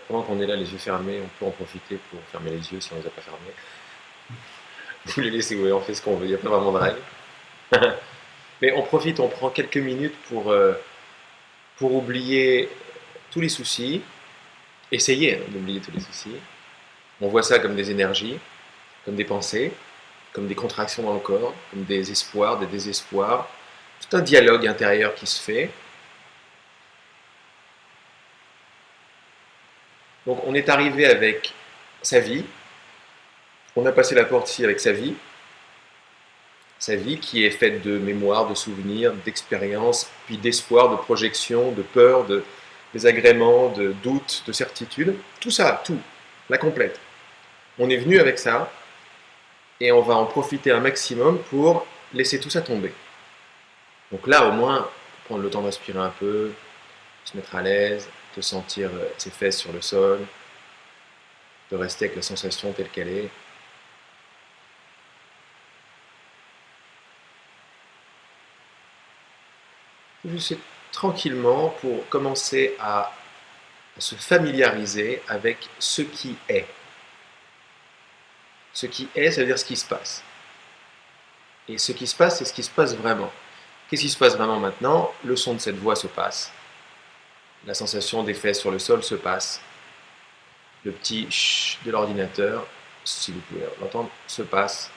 Pendant qu'on est là, les yeux fermés, on peut en profiter pour fermer les yeux si on ne les a pas fermés. Vous les laissez ouvrir, on fait ce qu'on veut, il n'y a pas vraiment de règles. Mais on profite, on prend quelques minutes pour oublier tous les soucis, essayer d'oublier tous les soucis. On voit ça comme des énergies, comme des pensées, comme des contractions dans le corps, comme des espoirs, des désespoirs, tout un dialogue intérieur qui se fait. Donc on est arrivé avec sa vie, on a passé la porte ici avec sa vie qui est faite de mémoire, de souvenirs, d'expériences, puis d'espoir, de projection, de peur, de désagréments, de doutes, de certitudes, tout ça, tout, la complète. On est venu avec ça et on va en profiter un maximum pour laisser tout ça tomber. Donc là, au moins, prendre le temps de respirer un peu, se mettre à l'aise, de sentir ses fesses sur le sol, de rester avec la sensation telle qu'elle est. Juste tranquillement pour commencer à se familiariser avec ce qui est. Ce qui est, ça veut dire ce qui se passe. Et ce qui se passe, c'est ce qui se passe vraiment. Qu'est-ce qui se passe vraiment maintenant? Le son de cette voix se passe. La sensation des fesses sur le sol se passe. Le petit chut de l'ordinateur, si vous pouvez l'entendre, se passe.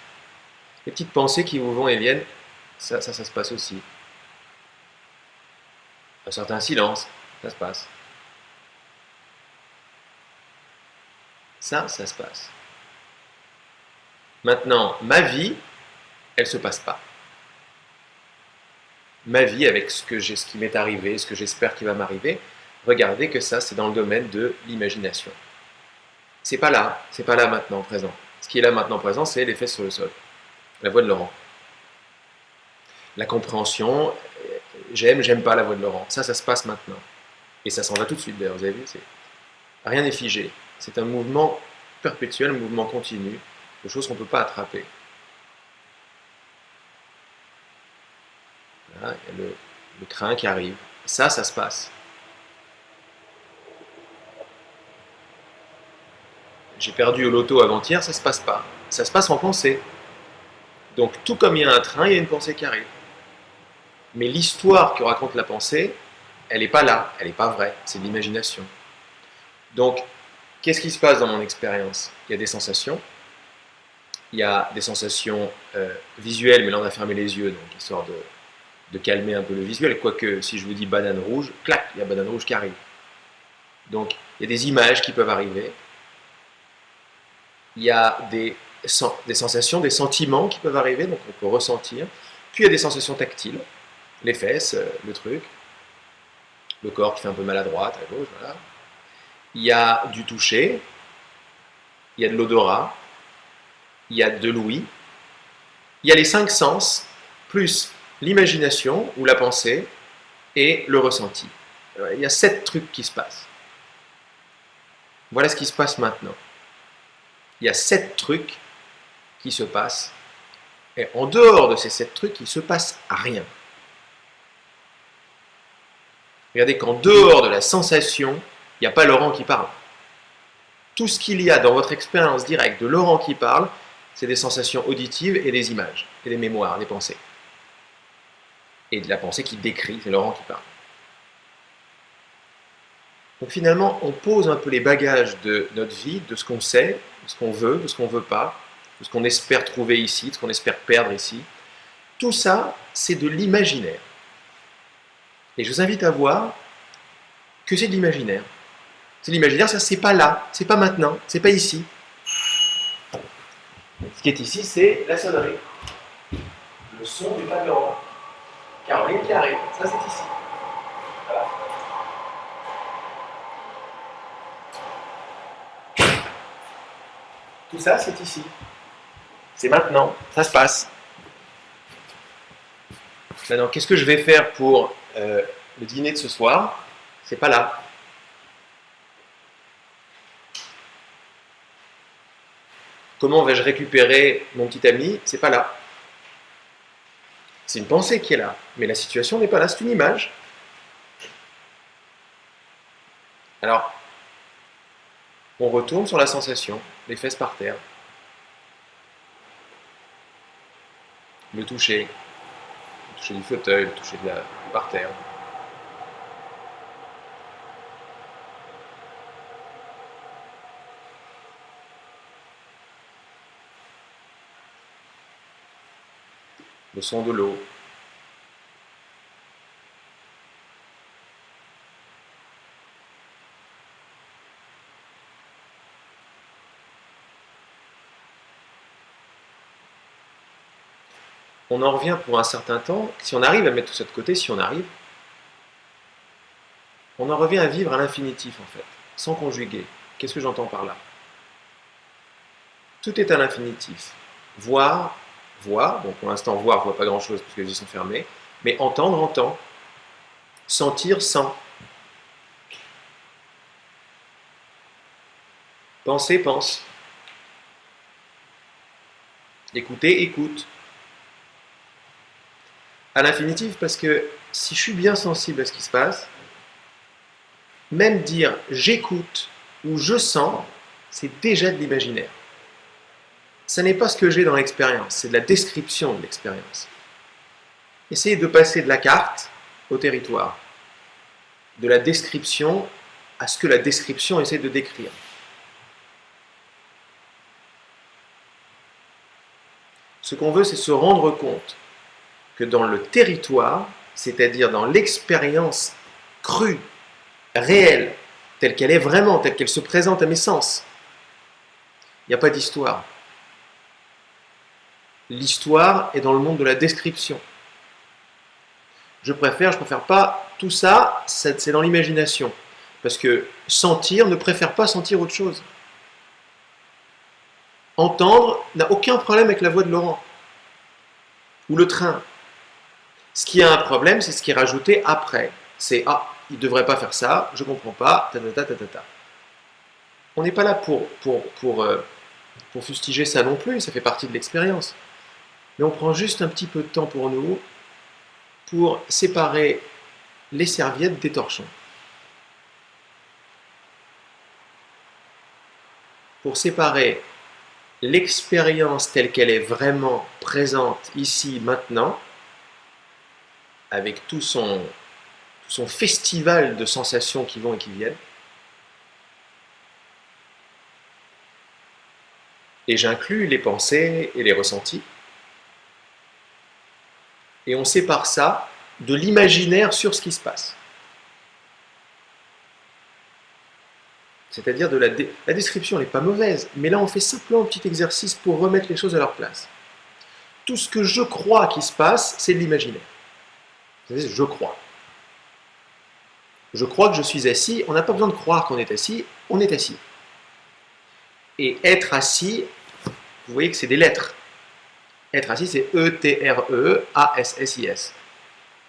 Les petites pensées qui vous vont et viennent, ça se passe aussi. Un certain silence, ça se passe. Ça se passe. Maintenant, ma vie, elle ne se passe pas. Ma vie avec ce qui m'est arrivé, ce que j'espère qu'il va m'arriver, regardez que ça, c'est dans le domaine de l'imagination. C'est pas là maintenant, présent. Ce qui est là maintenant, présent, c'est les fesses sur le sol. La voix de Laurent. La compréhension, j'aime pas la voix de Laurent. Ça se passe maintenant. Et ça s'en va tout de suite d'ailleurs, vous avez vu, rien n'est figé. C'est un mouvement perpétuel, un mouvement continu, de choses qu'on ne peut pas attraper. Là, il y a le train qui arrive. Ça se passe. J'ai perdu au loto avant-hier, ça se passe pas. Ça se passe en pensée. Donc tout comme il y a un train, il y a une pensée qui arrive. Mais l'histoire que raconte la pensée, elle n'est pas là, elle n'est pas vraie, c'est de l'imagination. Donc, qu'est-ce qui se passe dans mon expérience? Il y a des sensations, il y a des sensations visuelles, mais là on a fermé les yeux, donc histoire de calmer un peu le visuel, quoique si je vous dis banane rouge, clac, il y a banane rouge qui arrive. Donc, il y a des images qui peuvent arriver, il y a des sensations, des sentiments qui peuvent arriver, donc on peut ressentir, puis il y a des sensations tactiles, les fesses, le truc, le corps qui fait un peu mal à droite, à gauche, voilà. Il y a du toucher, il y a de l'odorat, il y a de l'ouïe, il y a les cinq sens, plus l'imagination ou la pensée et le ressenti. Il y a 7 trucs qui se passent. Voilà ce qui se passe maintenant. Il y a 7 trucs qui se passent, et en dehors de ces 7 trucs, il ne se passe rien. Regardez qu'en dehors de la sensation, il n'y a pas Laurent qui parle. Tout ce qu'il y a dans votre expérience directe de Laurent qui parle, c'est des sensations auditives et des images, et des mémoires, des pensées. Et de la pensée qui décrit, c'est Laurent qui parle. Donc finalement, on pose un peu les bagages de notre vie, de ce qu'on sait, de ce qu'on veut, de ce qu'on ne veut pas, de ce qu'on espère trouver ici, de ce qu'on espère perdre ici. Tout ça, c'est de l'imaginaire. Et je vous invite à voir que c'est de l'imaginaire. C'est de l'imaginaire, ça c'est pas là, c'est pas maintenant, c'est pas ici. Ce qui est ici, c'est la sonnerie. Le son du pas de Laurent. Caroline qui arrive, ça c'est ici. Voilà. Tout ça, c'est ici. C'est maintenant, ça se passe. Maintenant, qu'est-ce que je vais faire pour le dîner de ce soir? C'est pas là. Comment vais-je récupérer mon petit ami? C'est pas là. C'est une pensée qui est là, mais la situation n'est pas là, c'est une image. Alors, On retourne sur la sensation, les fesses par terre. Le toucher du fauteuil, le toucher par terre. Le son de l'eau. On en revient pour un certain temps, si on arrive à mettre tout ça de côté, si on arrive, on en revient à vivre à l'infinitif en fait, sans conjuguer. Qu'est-ce que j'entends par là? Tout est à l'infinitif. Voir, voir, bon pour l'instant voir, voit pas grand chose parce que les yeux sont fermés, mais entendre, entend, sentir, sent. Penser, pense. Écouter, écoute. À l'infinitif parce que si je suis bien sensible à ce qui se passe, même dire j'écoute ou je sens, c'est déjà de l'imaginaire. Ce n'est pas ce que j'ai dans l'expérience, c'est de la description de l'expérience. Essayez de passer de la carte au territoire, de la description à ce que la description essaie de décrire. Ce qu'on veut, c'est se rendre compte que dans le territoire, c'est-à-dire dans l'expérience crue, réelle, telle qu'elle est vraiment, telle qu'elle se présente à mes sens, il n'y a pas d'histoire. L'histoire est dans le monde de la description. Je préfère pas, tout ça, c'est dans l'imagination. Parce que sentir ne préfère pas sentir autre chose. Entendre n'a aucun problème avec la voix de Laurent. Ou le train. Ce qui a un problème, c'est ce qui est rajouté après. C'est ah, il ne devrait pas faire ça, je ne comprends pas, ta. On n'est pas là pour fustiger ça non plus, ça fait partie de l'expérience. Mais on prend juste un petit peu de temps pour nous, pour séparer les serviettes des torchons. Pour séparer l'expérience telle qu'elle est vraiment présente ici, maintenant, avec tout son festival de sensations qui vont et qui viennent. Et j'inclus les pensées et les ressentis. Et on sépare ça de l'imaginaire sur ce qui se passe. C'est-à-dire la description n'est pas mauvaise, mais là on fait simplement un petit exercice pour remettre les choses à leur place. Tout ce que je crois qui se passe, c'est de l'imaginaire. C'est-à-dire je crois. Je crois que je suis assis, on n'a pas besoin de croire qu'on est assis, on est assis. Et être assis, vous voyez que c'est des lettres. Être assis, c'est E-T-R-E-A-S-S-I-S.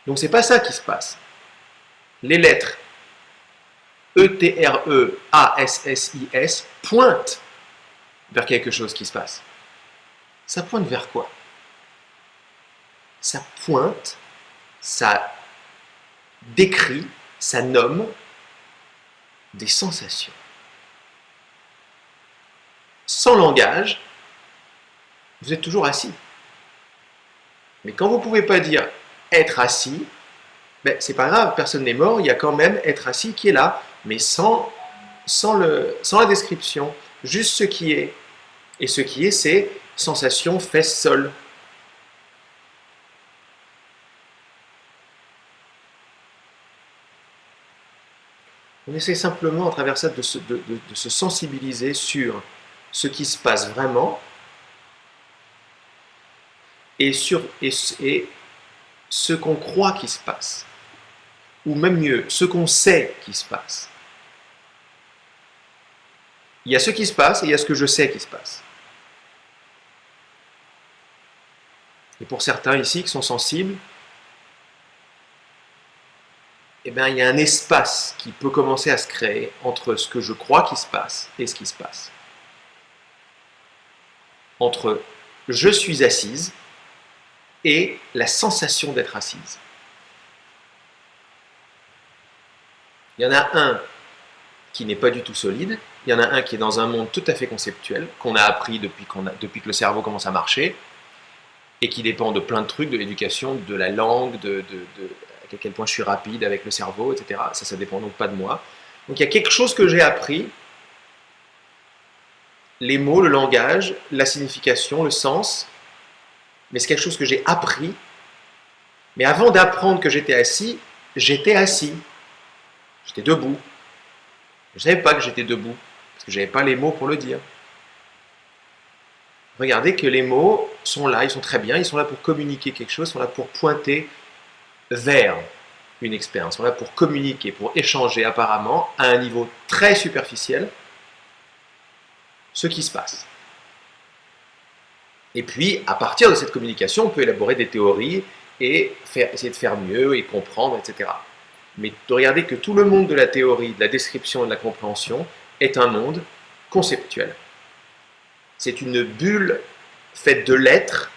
Donc c'est pas ça qui se passe. Les lettres E-T-R-E-A-S-S-I-S pointent vers quelque chose qui se passe. Ça pointe vers quoi? Ça pointe, ça décrit, ça nomme des sensations. Sans langage, vous êtes toujours assis. Mais quand vous ne pouvez pas dire être assis, ben, c'est pas grave, personne n'est mort, il y a quand même être assis qui est là, mais sans la description, juste ce qui est. Et ce qui est, c'est sensation fesses-sol. On essaie simplement, à travers ça, de se sensibiliser sur ce qui se passe vraiment et ce qu'on croit qui se passe. Ou même mieux, ce qu'on sait qui se passe. Il y a ce qui se passe et il y a ce que je sais qui se passe. Et pour certains ici qui sont sensibles, eh bien, il y a un espace qui peut commencer à se créer entre ce que je crois qui se passe et ce qui se passe. Entre je suis assise et la sensation d'être assise. Il y en a un qui n'est pas du tout solide, Il y en a un qui est dans un monde tout à fait conceptuel, qu'on a appris depuis que le cerveau commence à marcher, et qui dépend de plein de trucs, de l'éducation, de la langue, à quel point je suis rapide avec le cerveau, etc. Ça dépend donc pas de moi. Donc il y a quelque chose que j'ai appris, les mots, le langage, la signification, le sens, mais c'est quelque chose que j'ai appris. Mais avant d'apprendre que j'étais assis, j'étais assis. J'étais debout. Je ne savais pas que j'étais debout, parce que je n'avais pas les mots pour le dire. Regardez que les mots sont là, ils sont très bien, ils sont là pour communiquer quelque chose, ils sont là pour pointer vers une expérience, ils sont là pour communiquer, pour échanger apparemment à un niveau très superficiel ce qui se passe. Et puis, à partir de cette communication, on peut élaborer des théories et essayer de faire mieux et comprendre, etc. Mais de regarder que tout le monde de la théorie, de la description et de la compréhension est un monde conceptuel. C'est une bulle faite de lettres,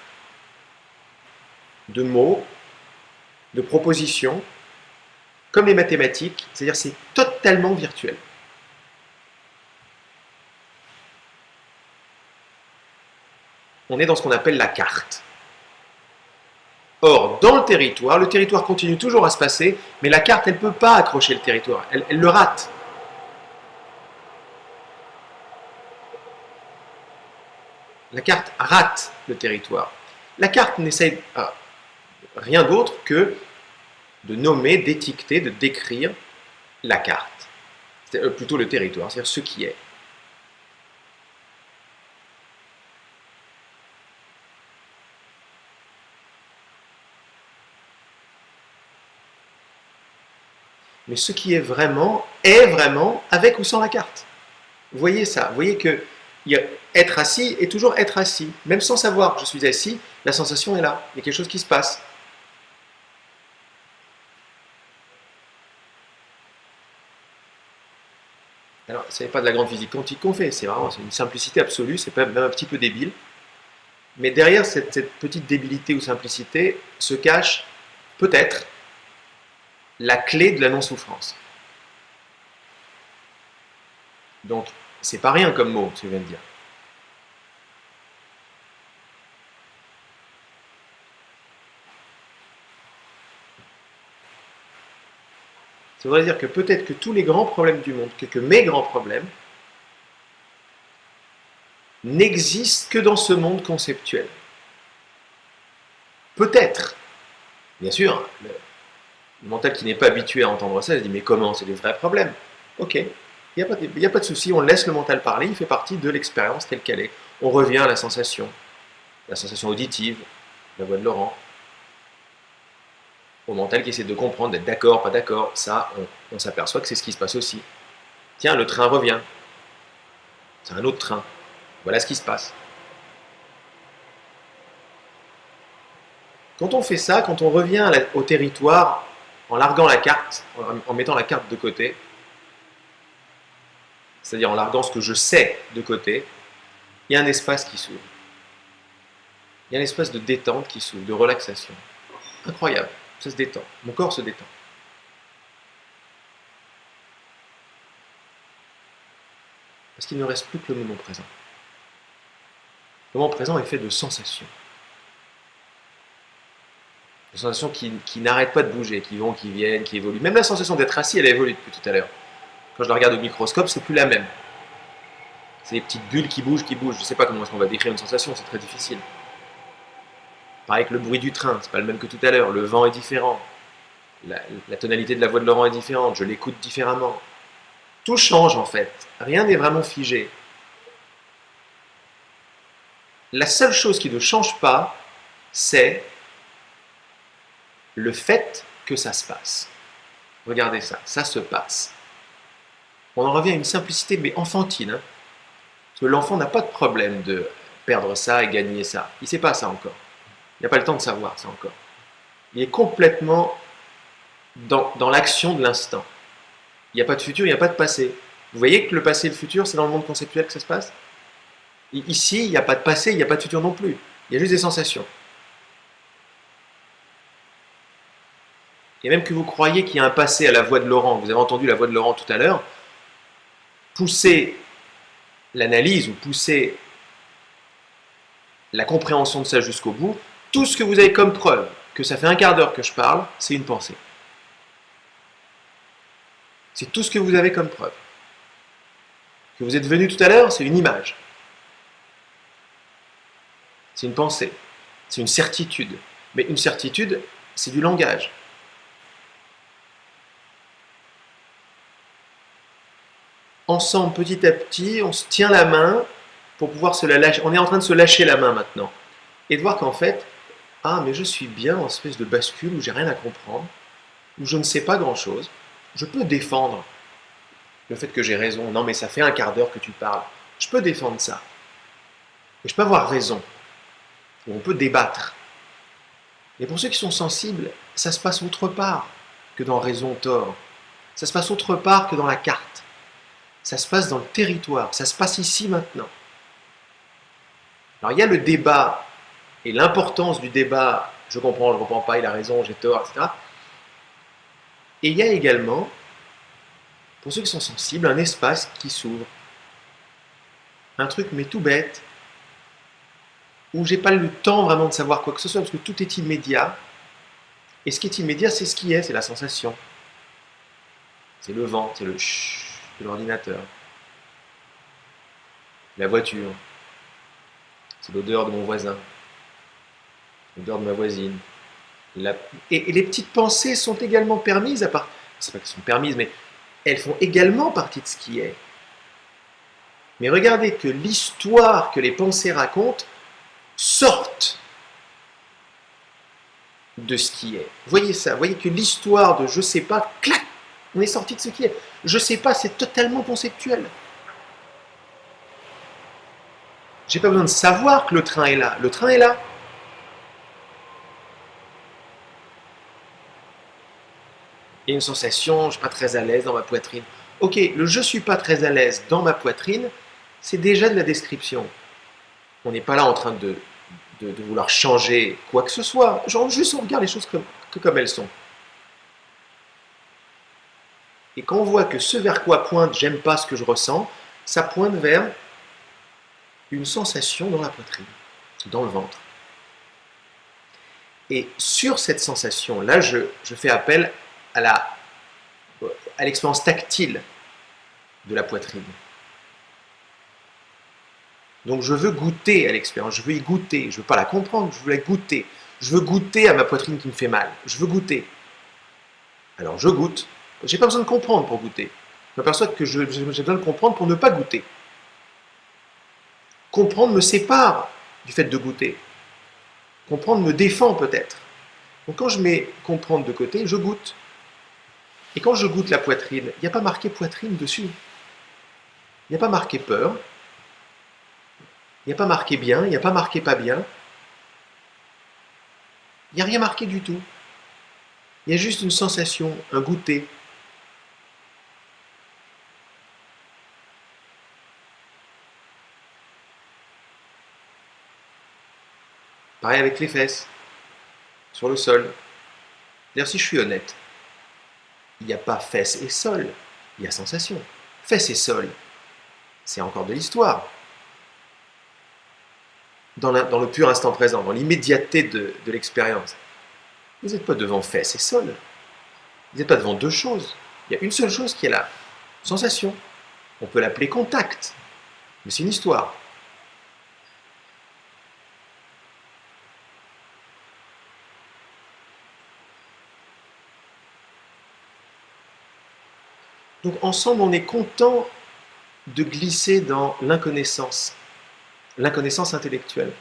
de mots, de propositions, comme les mathématiques, c'est-à-dire c'est totalement virtuel. On est dans ce qu'on appelle la carte. Or, dans le territoire continue toujours à se passer, mais la carte, elle ne peut pas accrocher le territoire, elle le rate. La carte rate le territoire. La carte n'essaie rien d'autre que de nommer, d'étiqueter, de décrire la carte. C'est plutôt le territoire, c'est-à-dire ce qui est. Mais ce qui est vraiment avec ou sans la carte. Vous voyez ça, vous voyez que être assis est toujours être assis. Même sans savoir que je suis assis, la sensation est là, il y a quelque chose qui se passe. Alors, ce n'est pas de la grande physique quantique qu'on fait, c'est une simplicité absolue, c'est même un petit peu débile. Mais derrière cette petite débilité ou simplicité se cache peut-être la clé de la non-souffrance. Donc, c'est pas rien comme mot, ce que je viens de dire. Ça voudrait dire que peut-être que tous les grands problèmes du monde, que mes grands problèmes, n'existent que dans ce monde conceptuel. Peut-être. Bien sûr, le mental qui n'est pas habitué à entendre ça, il dit mais comment, c'est des vrais problèmes. Ok, il n'y a pas de souci, on laisse le mental parler, il fait partie de l'expérience telle qu'elle est. On revient à la sensation auditive, la voix de Laurent, au mental qui essaie de comprendre, d'être d'accord, pas d'accord, ça, on s'aperçoit que c'est ce qui se passe aussi. Tiens, le train revient. C'est un autre train. Voilà ce qui se passe. Quand on fait ça, quand on revient au territoire, en larguant la carte, en mettant la carte de côté, c'est-à-dire en larguant ce que je sais de côté, il y a un espace qui s'ouvre. Il y a un espace de détente qui s'ouvre, de relaxation. Incroyable, ça se détend, mon corps se détend. Parce qu'il ne reste plus que le moment présent. Le moment présent est fait de sensations. Des sensations qui n'arrêtent pas de bouger, qui vont, qui viennent, qui évoluent. Même la sensation d'être assis, elle a évolué depuis tout à l'heure. Quand je la regarde au microscope, c'est plus la même. C'est des petites bulles qui bougent, qui bougent. Je ne sais pas comment est-ce qu'on va décrire une sensation, c'est très difficile. Pareil que le bruit du train, c'est pas le même que tout à l'heure. Le vent est différent. La tonalité de la voix de Laurent est différente. Je l'écoute différemment. Tout change en fait. Rien n'est vraiment figé. La seule chose qui ne change pas, c'est le fait que ça se passe. Regardez ça, ça se passe. On en revient à une simplicité mais enfantine. Parce que l'enfant n'a pas de problème de perdre ça et gagner ça. Il ne sait pas ça encore. Il n'a pas le temps de savoir ça encore. Il est complètement dans l'action de l'instant. Il n'y a pas de futur, il n'y a pas de passé. Vous voyez que le passé et le futur, c'est dans le monde conceptuel que ça se passe? Ici, il n'y a pas de passé, il n'y a pas de futur non plus. Il y a juste des sensations. Et même que vous croyez qu'il y a un passé à la voix de Laurent, vous avez entendu la voix de Laurent tout à l'heure, poussée l'analyse ou pousser la compréhension de ça jusqu'au bout, tout ce que vous avez comme preuve que ça fait un quart d'heure que je parle, c'est une pensée. C'est tout ce que vous avez comme preuve. Que vous êtes venu tout à l'heure, c'est une image. C'est une pensée. C'est une certitude. Mais une certitude, c'est du langage. Ensemble, petit à petit, on se tient la main pour pouvoir se la lâcher. On est en train de se lâcher la main maintenant. Et de voir qu'en fait, ah, mais je suis bien en espèce de bascule où j'ai rien à comprendre, où je ne sais pas grand-chose. Je peux défendre le fait que j'ai raison. Non, mais ça fait un quart d'heure que tu parles. Je peux défendre ça. Et je peux avoir raison. Et on peut débattre. Mais pour ceux qui sont sensibles, ça se passe autre part que dans raison-tort. Ça se passe autre part que dans la carte. Ça se passe dans le territoire. Ça se passe ici maintenant. Alors il y a le débat et l'importance du débat. Je ne comprends pas, il a raison, j'ai tort, etc. Et il y a également, pour ceux qui sont sensibles, un espace qui s'ouvre. Un truc mais tout bête, où j'ai pas le temps vraiment de savoir quoi que ce soit, parce que tout est immédiat. Et ce qui est immédiat, c'est ce qui est, c'est la sensation. C'est le vent, c'est le chut de l'ordinateur. La voiture. C'est l'odeur de mon voisin. L'odeur de ma voisine. Et les petites pensées sont également permises, à part. C'est pas qu'elles sont permises, mais elles font également partie de ce qui est. Mais regardez que l'histoire que les pensées racontent sortent de ce qui est. Voyez ça, voyez que l'histoire de je sais pas, clac, on est sorti de ce qui est. Je sais pas, c'est totalement conceptuel. J'ai pas besoin de savoir que le train est là. Le train est là. Il y a une sensation, je suis pas très à l'aise dans ma poitrine. Ok, le je suis pas très à l'aise dans ma poitrine, c'est déjà de la description. On n'est pas là en train de vouloir changer quoi que ce soit. Genre, juste on regarde les choses comme elles sont. Et quand on voit que ce vers quoi pointe j'aime pas ce que je ressens, ça pointe vers une sensation dans la poitrine, dans le ventre. Et sur cette sensation-là, je fais appel à l'expérience tactile de la poitrine. Donc je veux goûter à l'expérience, je veux y goûter, je ne veux pas la comprendre, je veux la goûter. Je veux goûter à ma poitrine qui me fait mal, je veux goûter. Alors je goûte, j'ai pas besoin de comprendre pour goûter. Je m'aperçois que j'ai besoin de comprendre pour ne pas goûter. Comprendre me sépare du fait de goûter. Comprendre me défend peut-être. Donc quand je mets comprendre de côté, je goûte. Et quand je goûte la poitrine, il n'y a pas marqué poitrine dessus. Il n'y a pas marqué peur. Il n'y a pas marqué bien, il n'y a pas marqué pas bien. Il n'y a rien marqué du tout. Il y a juste une sensation, un goûter. Pareil avec les fesses, sur le sol. D'ailleurs, si je suis honnête, il n'y a pas fesses et sol, il y a sensation. Fesses et sol, c'est encore de l'histoire. Dans le pur instant présent, dans l'immédiateté de l'expérience. Vous n'êtes pas devant fesses et sol. Vous n'êtes pas devant deux choses. Il y a une seule chose qui est là. Sensation. On peut l'appeler contact. Mais c'est une histoire. Donc ensemble, on est content de glisser dans l'inconnaissance intellectuelle.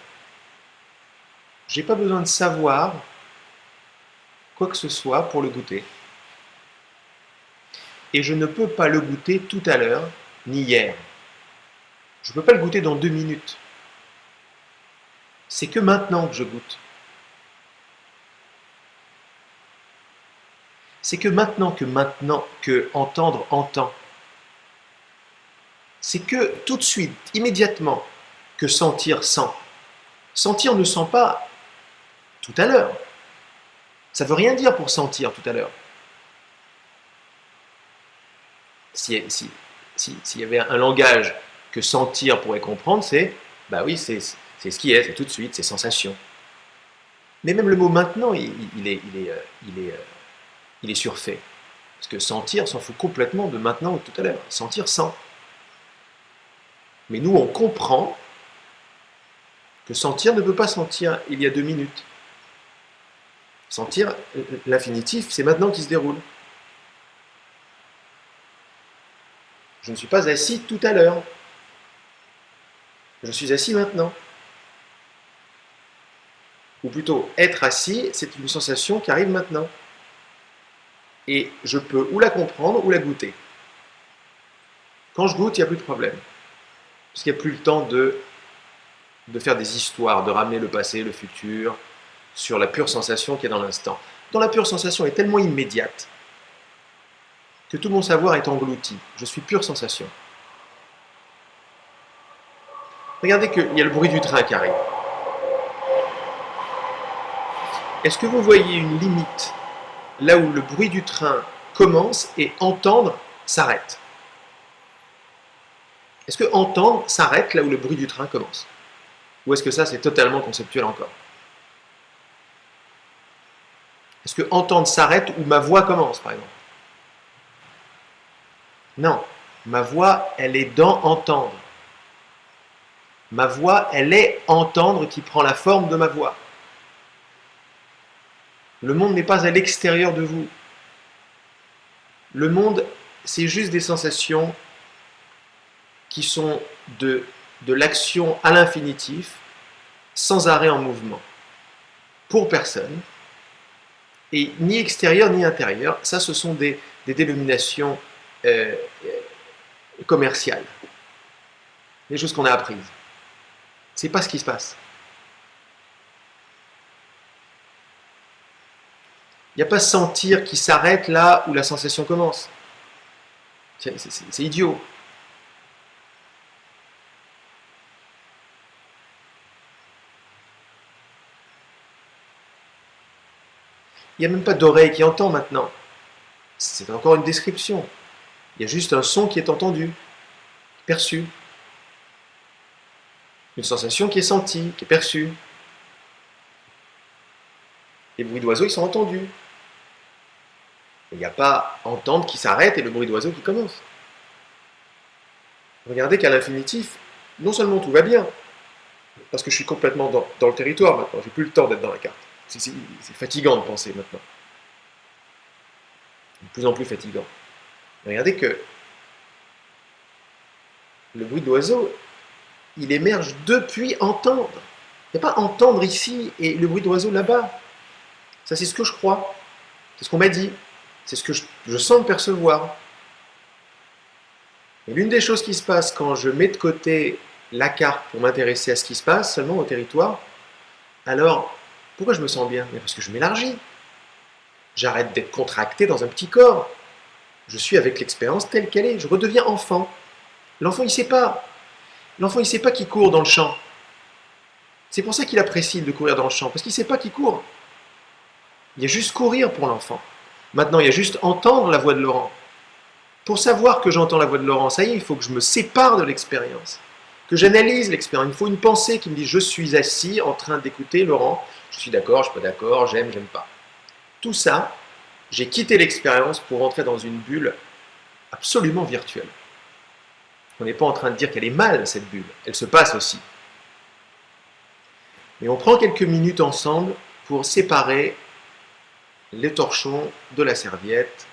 J'ai pas besoin de savoir quoi que ce soit pour le goûter. Et je ne peux pas le goûter tout à l'heure, ni hier. Je ne peux pas le goûter dans 2 minutes. C'est que maintenant que je goûte. C'est que maintenant que entendre entend. C'est que tout de suite, immédiatement, que sentir sent. Sentir ne sent pas tout à l'heure. Ça ne veut rien dire pour sentir tout à l'heure. S'il y avait un langage que sentir pourrait comprendre, c'est, bah oui, c'est ce qui est, c'est tout de suite, c'est sensation. Mais même le mot maintenant, il est surfait. Parce que sentir s'en fout complètement de maintenant ou de tout à l'heure. Sentir sent. Mais nous, on comprend que sentir ne peut pas sentir il y a 2 minutes. Sentir, l'infinitif, c'est maintenant qui se déroule. Je ne suis pas assis tout à l'heure. Je suis assis maintenant. Ou plutôt, être assis, c'est une sensation qui arrive maintenant. Et je peux ou la comprendre ou la goûter. Quand je goûte, il n'y a plus de problème. Parce qu'il n'y a plus le temps de faire des histoires, de ramener le passé, le futur, sur la pure sensation qui est dans l'instant. Dans la pure sensation est tellement immédiate que tout mon savoir est englouti. Je suis pure sensation. Regardez qu'il y a le bruit du train qui arrive. Est-ce que vous voyez une limite là où le bruit du train commence et entendre s'arrête? Est-ce que entendre s'arrête là où le bruit du train commence? Ou est-ce que ça c'est totalement conceptuel encore? Est-ce que entendre s'arrête où ma voix commence par exemple? Non, ma voix elle est dans entendre. Ma voix elle est entendre qui prend la forme de ma voix. Le monde n'est pas à l'extérieur de vous. Le monde, c'est juste des sensations qui sont de l'action à l'infinitif, sans arrêt en mouvement, pour personne, et ni extérieur ni intérieur. Ça, ce sont des dénominations commerciales, des choses qu'on a apprises. C'est pas ce qui se passe. Il n'y a pas sentir qui s'arrête là où la sensation commence. C'est idiot. Il n'y a même pas d'oreille qui entend maintenant. C'est encore une description. Il y a juste un son qui est entendu, perçu. Une sensation qui est sentie, qui est perçue. Les bruits d'oiseaux, ils sont entendus. Il n'y a pas entendre qui s'arrête et le bruit d'oiseau qui commence. Regardez qu'à l'infinitif, non seulement tout va bien, parce que je suis complètement dans le territoire maintenant, j'ai plus le temps d'être dans la carte. C'est fatigant de penser maintenant. De plus en plus fatigant. Regardez que le bruit d'oiseau, il émerge depuis entendre. Il n'y a pas entendre ici et le bruit d'oiseau là-bas. Ça, c'est ce que je crois. C'est ce qu'on m'a dit. C'est ce que je sens percevoir. Et l'une des choses qui se passe quand je mets de côté la carte pour m'intéresser à ce qui se passe, seulement au territoire, alors, pourquoi je me sens bien? Parce que je m'élargis. J'arrête d'être contracté dans un petit corps. Je suis avec l'expérience telle qu'elle est. Je redeviens enfant. L'enfant, il ne sait pas. L'enfant, il ne sait pas qu'il court dans le champ. C'est pour ça qu'il apprécie de courir dans le champ, parce qu'il ne sait pas qu'il court. Il y a juste courir pour l'enfant. Maintenant, il y a juste entendre la voix de Laurent. Pour savoir que j'entends la voix de Laurent, ça y est, il faut que je me sépare de l'expérience, que j'analyse l'expérience. Il faut une pensée qui me dit « je suis assis en train d'écouter Laurent, je suis d'accord, je ne suis pas d'accord, j'aime, j'aime pas ». Tout ça, j'ai quitté l'expérience pour rentrer dans une bulle absolument virtuelle. On n'est pas en train de dire qu'elle est mal, cette bulle, elle se passe aussi. Mais on prend quelques minutes ensemble pour séparer les torchons de la serviette,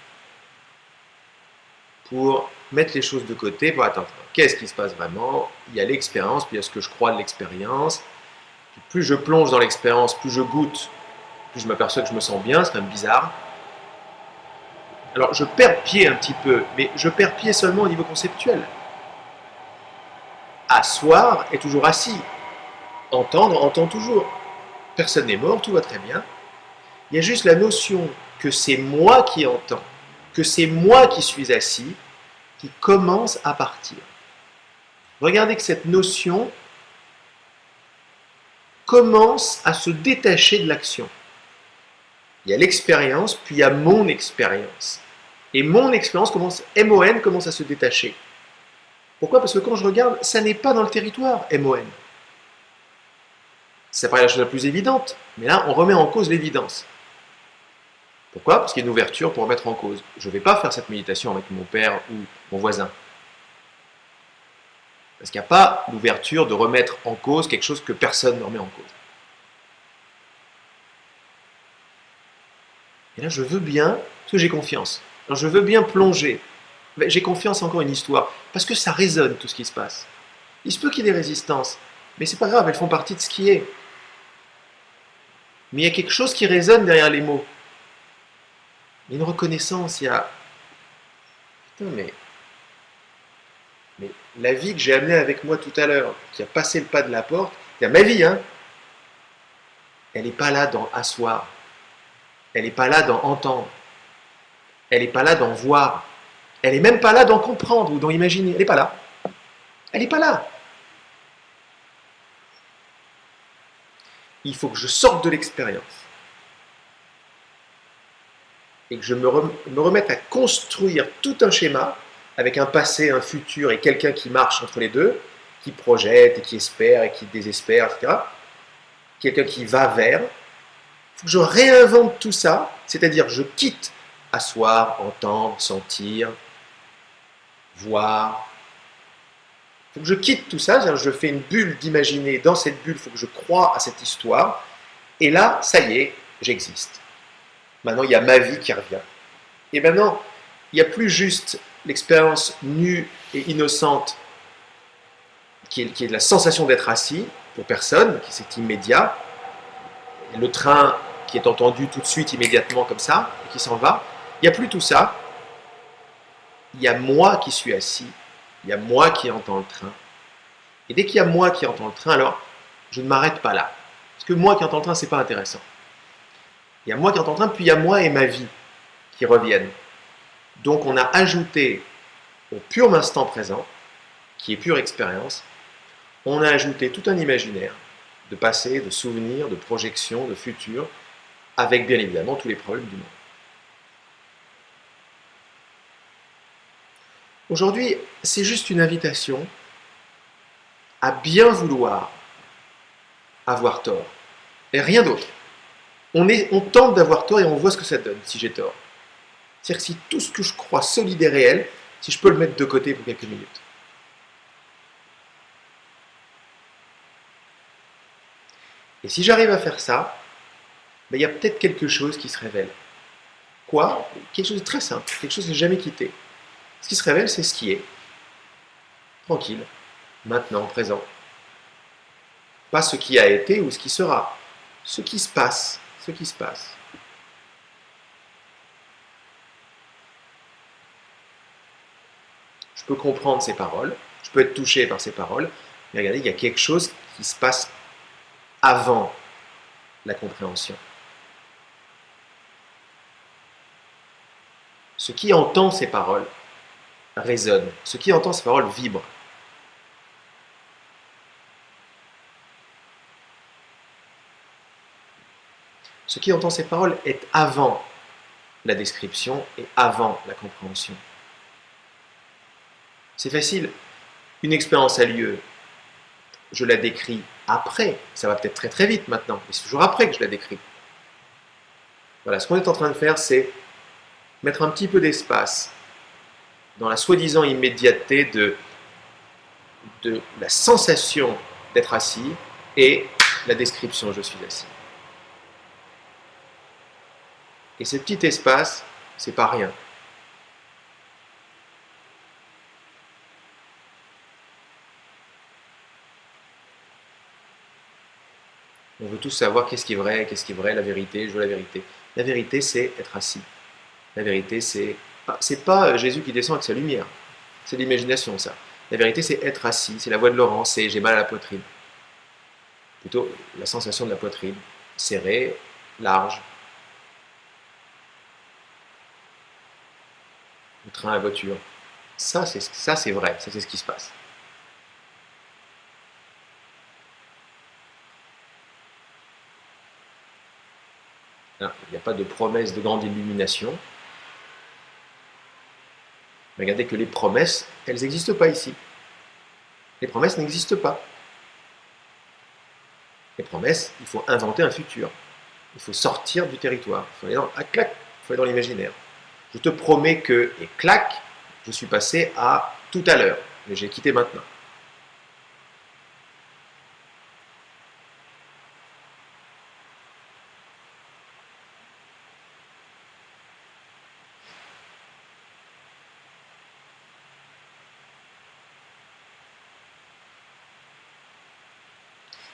pour mettre les choses de côté, pour attendre, qu'est-ce qui se passe vraiment? Il y a l'expérience, puis il y a ce que je crois de l'expérience. Plus je plonge dans l'expérience, plus je goûte, plus je m'aperçois que je me sens bien, c'est quand même bizarre. Alors je perds pied un petit peu, mais je perds pied seulement au niveau conceptuel. Asseoir est toujours assis. Entendre, entend toujours. Personne n'est mort, tout va très bien. Il y a juste la notion que c'est moi qui entends, que c'est moi qui suis assis, qui commence à partir. Regardez que cette notion commence à se détacher de l'action. Il y a l'expérience, puis il y a mon expérience. Et mon expérience commence, MON commence à se détacher. Pourquoi? Parce que quand je regarde, ça n'est pas dans le territoire, MON. Ça paraît la chose la plus évidente, mais là, on remet en cause l'évidence. Pourquoi? Parce qu'il y a une ouverture pour remettre en cause. Je ne vais pas faire cette méditation avec mon père ou mon voisin. Parce qu'il n'y a pas l'ouverture de remettre en cause quelque chose que personne ne remet en cause. Et là, je veux bien, parce que j'ai confiance. Alors, je veux bien plonger. J'ai confiance encore une histoire, parce que ça résonne tout ce qui se passe. Il se peut qu'il y ait des résistances, mais c'est pas grave, elles font partie de ce qui est. Mais il y a quelque chose qui résonne derrière les mots. Il y a une reconnaissance, il y a... Putain, mais la vie que j'ai amenée avec moi tout à l'heure, qui a passé le pas de la porte, il y a ma vie, hein, elle n'est pas là dans asseoir. Elle n'est pas là dans entendre. Elle n'est pas là dans voir. Elle n'est même pas là dans comprendre ou dans imaginer. Elle n'est pas là. Elle n'est pas là. Il faut que je sorte de l'expérience et que je me remette à construire tout un schéma avec un passé, un futur et quelqu'un qui marche entre les deux, qui projette et qui espère et qui désespère, etc. Quelqu'un qui va vers. Il faut que je réinvente tout ça, c'est-à-dire je quitte asseoir, entendre, sentir, voir. Il faut que je quitte tout ça, c'est-à-dire je fais une bulle d'imaginer. Dans cette bulle, il faut que je croie à cette histoire. Et là, ça y est, j'existe. Maintenant, il y a ma vie qui revient. Et maintenant, il n'y a plus juste l'expérience nue et innocente qui est de la sensation d'être assis, pour personne, qui c'est immédiat. Le train qui est entendu tout de suite, immédiatement, comme ça, et qui s'en va. Il n'y a plus tout ça. Il y a moi qui suis assis. Il y a moi qui entends le train. Et dès qu'il y a moi qui entends le train, alors, je ne m'arrête pas là. Parce que moi qui entends le train, c'est pas intéressant. Il y a moi qui entends le train, puis il y a moi et ma vie qui reviennent. Donc on a ajouté au pur instant présent, qui est pure expérience, on a ajouté tout un imaginaire de passé, de souvenirs, de projections, de futur, avec bien évidemment tous les problèmes du monde. Aujourd'hui, c'est juste une invitation à bien vouloir avoir tort, et rien d'autre. On tente d'avoir tort et on voit ce que ça donne si j'ai tort. C'est-à-dire que si tout ce que je crois solide et réel, si je peux le mettre de côté pour quelques minutes. Et si j'arrive à faire ça, ben, il y a peut-être quelque chose qui se révèle. Quoi? Quelque chose de très simple, quelque chose que je n'ai jamais quitté. Ce qui se révèle, c'est ce qui est. Tranquille, maintenant, présent. Pas ce qui a été ou ce qui sera. Ce qui se passe, ce qui se passe. Je peux comprendre ces paroles, je peux être touché par ces paroles, mais regardez, il y a quelque chose qui se passe avant la compréhension. Ce qui entend ces paroles résonne, ce qui entend ces paroles vibre. Ce qui entend ces paroles est avant la description et avant la compréhension. C'est facile. Une expérience a lieu, je la décris après. Ça va peut-être très très vite maintenant, mais c'est toujours après que je la décris. Voilà, ce qu'on est en train de faire, c'est mettre un petit peu d'espace dans la soi-disant immédiateté de la sensation d'être assis et la description je suis assis. Et ce petit espace, c'est pas rien. On veut tous savoir qu'est-ce qui est vrai, la vérité, je veux la vérité. La vérité, c'est être assis. La vérité, c'est pas Jésus qui descend avec sa lumière. C'est l'imagination, ça. La vérité, c'est être assis. C'est la voix de Laurent, c'est j'ai mal à la poitrine. Plutôt la sensation de la poitrine, serrée, large. Le train, la voiture. Ça, c'est vrai. Ça, c'est ce qui se passe. Il n'y a pas de promesse de grande illumination. Regardez que les promesses, elles n'existent pas ici. Les promesses n'existent pas. Les promesses, il faut inventer un futur. Il faut sortir du territoire. Il faut aller dans, clac, il faut aller dans l'imaginaire. Je te promets que, et clac, je suis passé à tout à l'heure, mais j'ai quitté maintenant.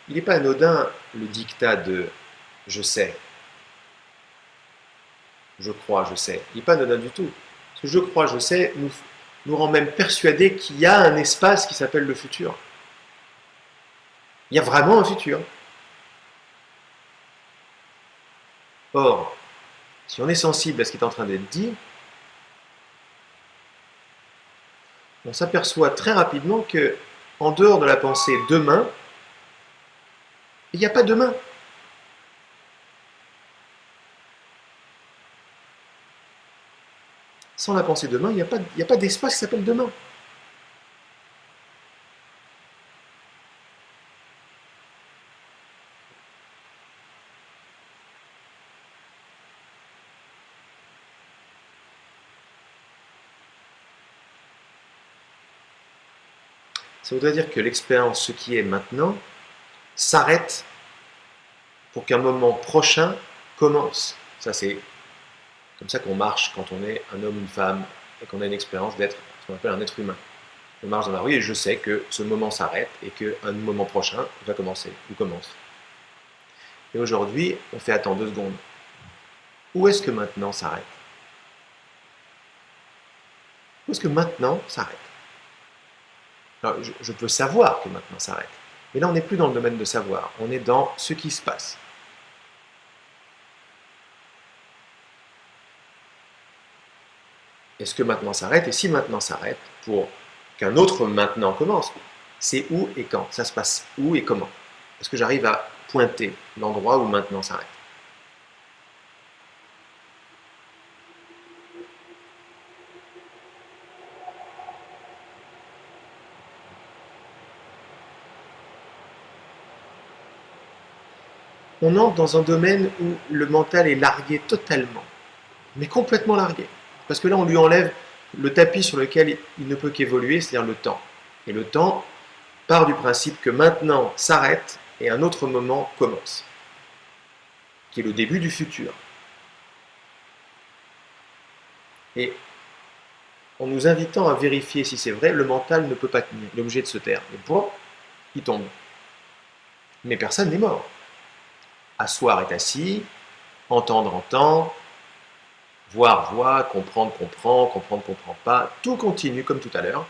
Il n'est pas anodin le dictat de je sais, je crois, je sais. Il n'est pas anodin du tout. Ce que je crois, je sais nous rend même persuadés qu'il y a un espace qui s'appelle le futur. Il y a vraiment un futur. Or, si on est sensible à ce qui est en train d'être dit, on s'aperçoit très rapidement que, en dehors de la pensée demain, il n'y a pas demain. Sans la pensée demain, il n'y a pas d'espace qui s'appelle demain. Ça voudrait dire que l'expérience, ce qui est maintenant, s'arrête pour qu'un moment prochain commence. Ça, c'est comme ça qu'on marche quand on est un homme, une femme, et qu'on a une expérience d'être ce qu'on appelle un être humain. Je marche dans la rue et je sais que ce moment s'arrête et qu'un moment prochain va commencer, ou commence. Et aujourd'hui, on fait attends 2 secondes. Où est-ce que maintenant s'arrête? Où est-ce que maintenant s'arrête? Alors, je peux savoir que maintenant s'arrête. Mais là, on n'est plus dans le domaine de savoir, on est dans ce qui se passe. Est-ce que maintenant s'arrête? Et si maintenant s'arrête, pour qu'un autre maintenant commence, c'est où et quand? Ça se passe où et comment? Est-ce que j'arrive à pointer l'endroit où maintenant s'arrête? On entre dans un domaine où le mental est largué totalement, mais complètement largué. Parce que là, on lui enlève le tapis sur lequel il ne peut qu'évoluer, c'est-à-dire le temps. Et le temps part du principe que maintenant s'arrête et un autre moment commence, qui est le début du futur. Et en nous invitant à vérifier si c'est vrai, le mental ne peut pas tenir, il est obligé de se taire. Et bon, il tombe. Mais personne n'est mort. Asseoir est assis, entendre entend, voir voit, comprendre comprend, comprendre comprend pas, tout continue comme tout à l'heure.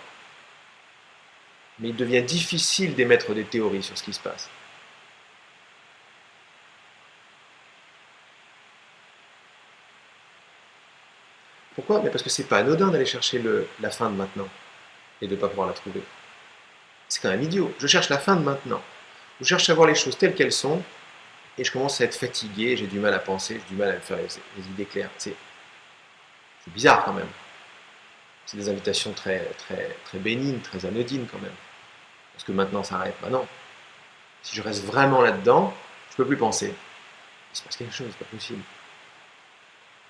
Mais il devient difficile d'émettre des théories sur ce qui se passe. Pourquoi? Mais parce que c'est pas anodin d'aller chercher la fin de maintenant et de ne pas pouvoir la trouver. C'est quand même idiot. Je cherche la fin de maintenant. Je cherche à voir les choses telles qu'elles sont et je commence à être fatigué, j'ai du mal à penser, j'ai du mal à me faire les idées claires. C'est bizarre quand même. C'est des invitations très, très, très bénignes, très anodines quand même. Parce que maintenant ça arrête. Bah non. Si je reste vraiment là-dedans, je ne peux plus penser. Il se passe quelque chose, c'est pas possible.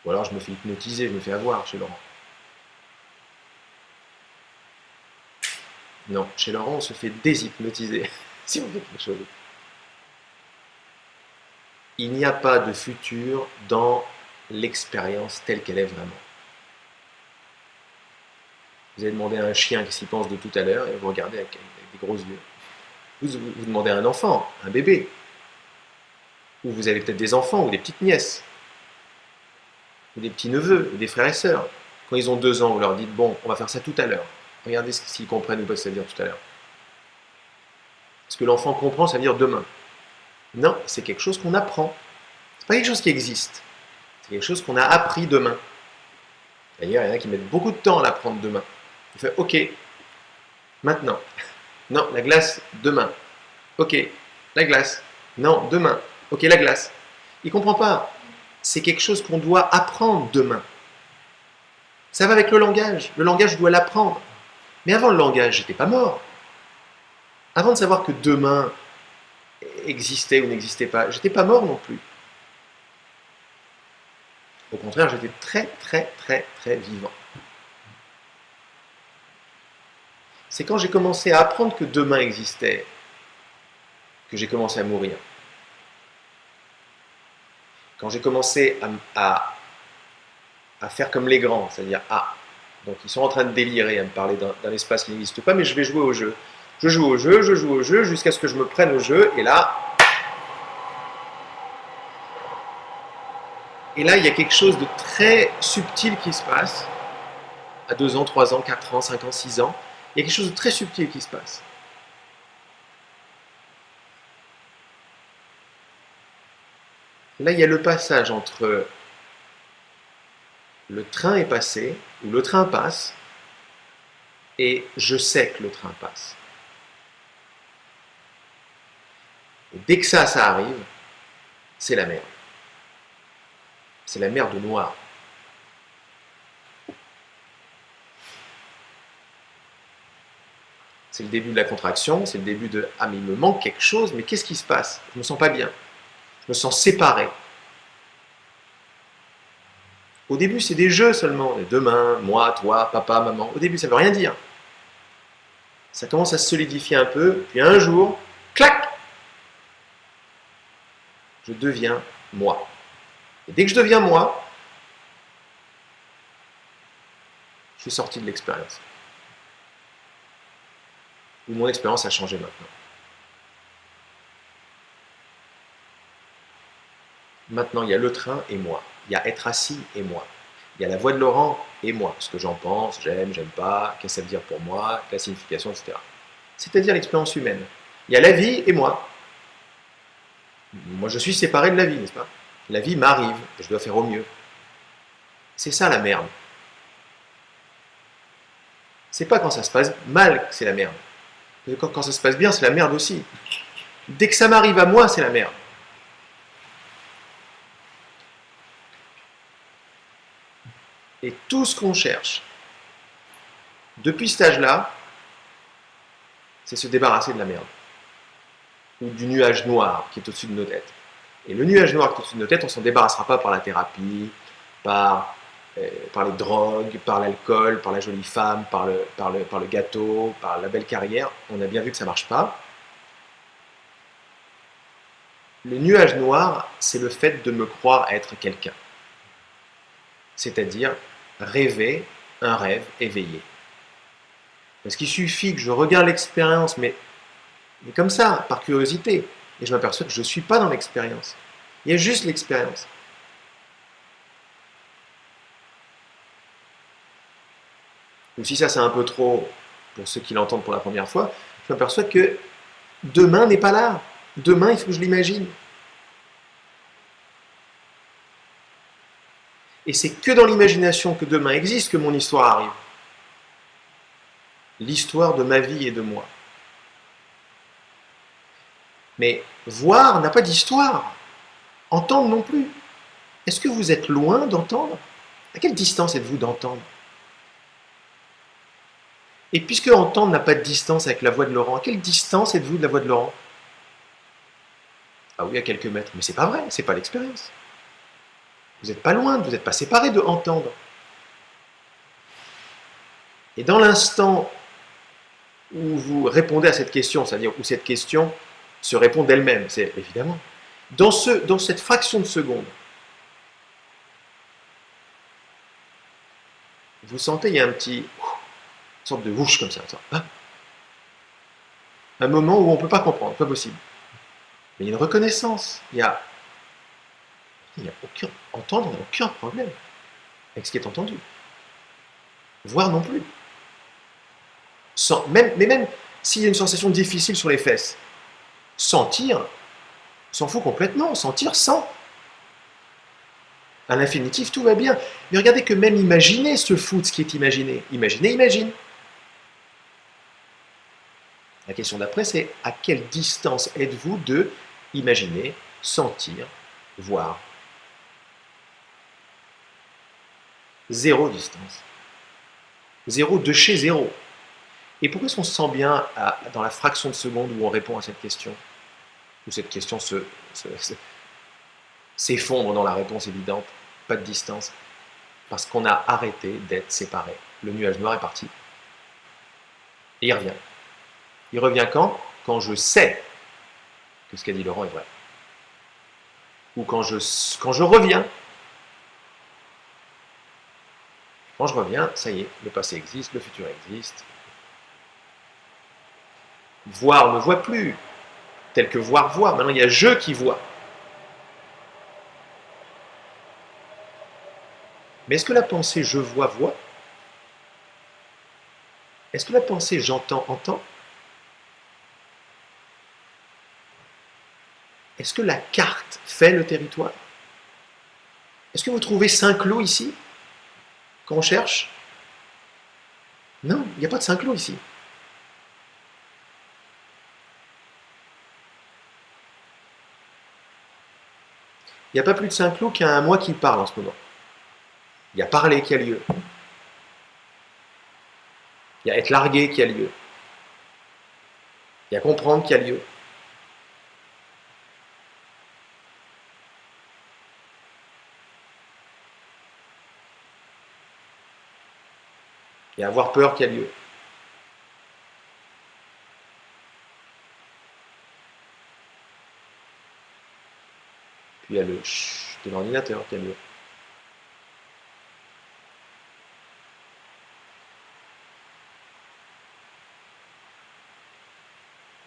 Ou alors je me fais hypnotiser, je me fais avoir chez Laurent. Non, chez Laurent, on se fait déshypnotiser si on fait quelque chose. Il n'y a pas de futur dans l'expérience telle qu'elle est vraiment. Vous avez demandé à un chien ce qu'il pense de tout à l'heure et vous regardez avec des gros yeux. Vous demandez à un enfant, un bébé, ou vous avez peut-être des enfants ou des petites nièces, ou des petits neveux, ou des frères et sœurs. Quand ils ont 2 ans, vous leur dites bon, on va faire ça tout à l'heure. Regardez s'ils comprennent ou pas ce que ça veut dire tout à l'heure. Ce que l'enfant comprend, ça veut dire demain. Non, c'est quelque chose qu'on apprend. C'est pas quelque chose qui existe. C'est quelque chose qu'on a appris demain. D'ailleurs, il y en a qui mettent beaucoup de temps à l'apprendre demain. On fait ok, maintenant. Non, la glace, demain. Ok, la glace. Non, demain. Ok, la glace. Il ne comprend pas. C'est quelque chose qu'on doit apprendre demain. Ça va avec le langage. Le langage, je dois l'apprendre. Mais avant le langage, j'étais pas mort. Avant de savoir que demain existait ou n'existait pas, j'étais pas mort non plus. Au contraire, j'étais très très très très vivant. C'est quand j'ai commencé à apprendre que demain existait que j'ai commencé à mourir. Quand j'ai commencé à faire comme les grands, c'est-à-dire donc ils sont en train de délirer, à me parler d'un espace qui n'existe pas, mais je vais jouer au jeu. Je joue au jeu, je joue au jeu, jusqu'à ce que je me prenne au jeu, et là, il y a quelque chose de très subtil qui se passe, à 2 ans, 3 ans, 4 ans, 5 ans, 6 ans, il y a quelque chose de très subtil qui se passe. Là, il y a le passage entre le train est passé, ou le train passe, et je sais que le train passe. Et dès que ça arrive, c'est la merde. C'est la merde noire. C'est le début de la contraction, c'est le début de « Ah, mais il me manque quelque chose, mais qu'est-ce qui se passe? Je me sens pas bien. Je me sens séparé. » Au début, c'est des jeux seulement. Demain, moi, toi, papa, maman. Au début, ça veut rien dire. Ça commence à se solidifier un peu, puis un jour, clac, je deviens moi. Et dès que je deviens moi, je suis sorti de l'expérience. Ou mon expérience a changé maintenant. Maintenant, il y a le train et moi. Il y a être assis et moi. Il y a la voix de Laurent et moi. Ce que j'en pense, j'aime, j'aime pas, qu'est-ce que ça veut dire pour moi, la signification, etc. C'est-à-dire l'expérience humaine. Il y a la vie et moi. Moi, je suis séparé de la vie, n'est-ce pas? La vie m'arrive, et je dois faire au mieux. C'est ça la merde. C'est pas quand ça se passe mal que c'est la merde. Quand ça se passe bien, c'est la merde aussi. Dès que ça m'arrive à moi, c'est la merde. Et tout ce qu'on cherche, depuis cet âge-là, c'est se débarrasser de la merde. Ou du nuage noir qui est au-dessus de nos têtes. Et le nuage noir qui est au-dessus de nos têtes, on ne s'en débarrassera pas par la thérapie, par les drogues, par l'alcool, par la jolie femme, par le gâteau, par la belle carrière. On a bien vu que ça ne marche pas. Le nuage noir, c'est le fait de me croire être quelqu'un. C'est-à-dire rêver un rêve éveillé. Parce qu'il suffit que je regarde l'expérience, mais comme ça, par curiosité, et je m'aperçois que je ne suis pas dans l'expérience. Il y a juste l'expérience. Ou si ça c'est un peu trop pour ceux qui l'entendent pour la première fois, je m'aperçois que demain n'est pas là. Demain, il faut que je l'imagine. Et c'est que dans l'imagination que demain existe que mon histoire arrive. L'histoire de ma vie et de moi. Mais voir n'a pas d'histoire. Entendre non plus. Est-ce que vous êtes loin d'entendre? À quelle distance êtes-vous d'entendre? Et puisque entendre n'a pas de distance avec la voix de Laurent, à quelle distance êtes-vous de la voix de Laurent? Ah oui, à quelques mètres. Mais c'est pas vrai, c'est pas l'expérience. Vous n'êtes pas loin, vous n'êtes pas séparés de entendre. Et dans l'instant où vous répondez à cette question, c'est-à-dire où cette question se répond d'elle-même, c'est évidemment, dans cette fraction de seconde, vous sentez, il y a une sorte de whoosh comme ça, un moment où on ne peut pas comprendre, pas possible. Mais il y a une reconnaissance, il n'y a aucun, entendre, il n'y a aucun problème avec ce qui est entendu. Voir non plus. Mais même s'il y a une sensation difficile sur les fesses, sentir, s'en fout complètement, sentir sans. À l'infinitif, tout va bien. Mais regardez que même imaginer se fout de ce qui est imaginé. Imaginer, imagine. La question d'après, c'est à quelle distance êtes-vous de imaginer, sentir, voir? Zéro distance. Zéro de chez zéro. Et pourquoi est-ce qu'on se sent bien dans la fraction de seconde où on répond à cette question? Où cette question s'effondre dans la réponse évidente, pas de distance? Parce qu'on a arrêté d'être séparés. Le nuage noir est parti. Et il revient. Il revient quand? Quand je sais que ce qu'a dit Laurent est vrai. Ou quand je reviens. Quand je reviens, ça y est, le passé existe, le futur existe. Voir ne voit plus, tel que voir voit. Maintenant, il y a je qui vois. Mais est-ce que la pensée je vois voit? Est-ce que la pensée j'entends entend? Est-ce que la carte fait le territoire? Est-ce que vous trouvez Saint-Cloud ici, quand on cherche? Non, il n'y a pas de Saint-Cloud ici. Il n'y a pas plus de Saint-Cloud qu'il y a un moi qui parle en ce moment. Il y a parler qui a lieu. Il y a être largué qui a lieu. Il y a comprendre qui a lieu. Il y a avoir peur qui a lieu. Puis il y a le chut de l'ordinateur qui a lieu.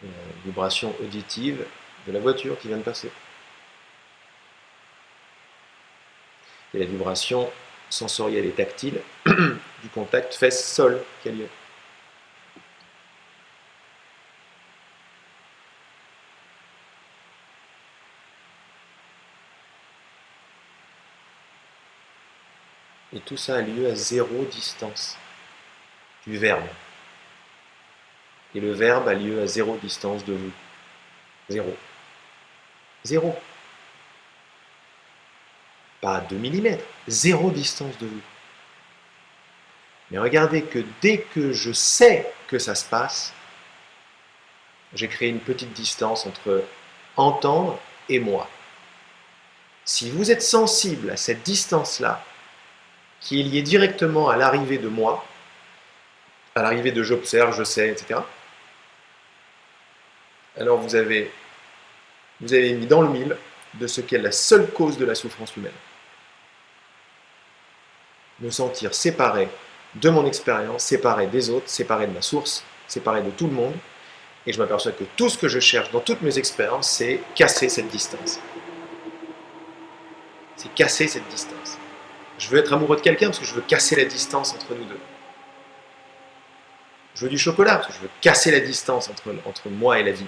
Il y a la vibration auditive de la voiture qui vient de passer. Il y a la vibration sensorielle et tactile du contact fesse-sol qui a lieu. Et tout ça a lieu à zéro distance du verbe. Et le verbe a lieu à zéro distance de vous. Zéro. Zéro. Pas 2 millimètres. Zéro distance de vous. Mais regardez que dès que je sais que ça se passe, j'ai créé une petite distance entre entendre et moi. Si vous êtes sensible à cette distance-là, qui est liée directement à l'arrivée de moi, à l'arrivée de j'observe, je sais, etc., alors vous avez mis dans le mille de ce qu'est la seule cause de la souffrance humaine. Me sentir séparé de mon expérience, séparé des autres, séparé de ma source, séparé de tout le monde, et je m'aperçois que tout ce que je cherche dans toutes mes expériences, c'est casser cette distance. C'est casser cette distance. Je veux être amoureux de quelqu'un parce que je veux casser la distance entre nous deux. Je veux du chocolat parce que je veux casser la distance entre moi et la vie.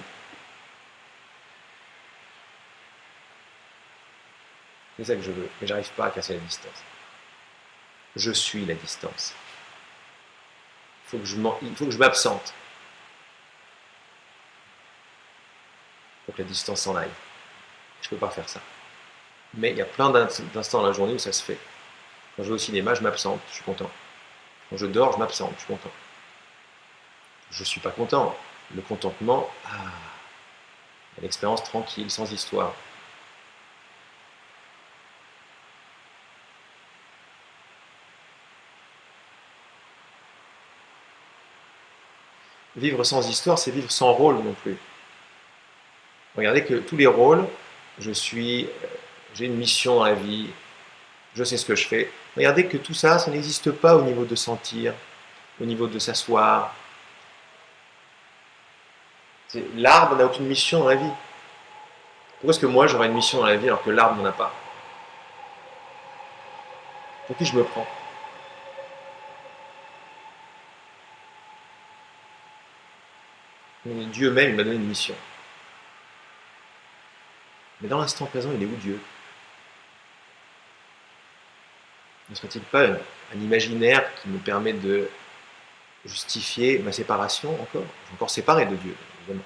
C'est ça que je veux, mais j'arrive pas à casser la distance. Je suis la distance. Il faut que je m'absente pour que la distance s'en aille. Je ne peux pas faire ça. Mais il y a plein d'instants dans la journée où ça se fait. Quand je vais au cinéma, je m'absente, je suis content. Quand je dors, je m'absente, je suis content. Je ne suis pas content. Le contentement, l'expérience tranquille, sans histoire. Vivre sans histoire, c'est vivre sans rôle non plus. Regardez que tous les rôles, j'ai une mission dans la vie, je sais ce que je fais. Regardez que tout ça, ça n'existe pas au niveau de sentir, au niveau de s'asseoir. L'arbre n'a aucune mission dans la vie. Pourquoi est-ce que moi j'aurais une mission dans la vie alors que l'arbre n'en a pas? Pour qui je me prends? Dieu même, il m'a donné une mission. Mais dans l'instant présent, il est où Dieu? Ne serait-il pas un imaginaire qui me permet de justifier ma séparation encore? Je suis encore séparé de Dieu, évidemment.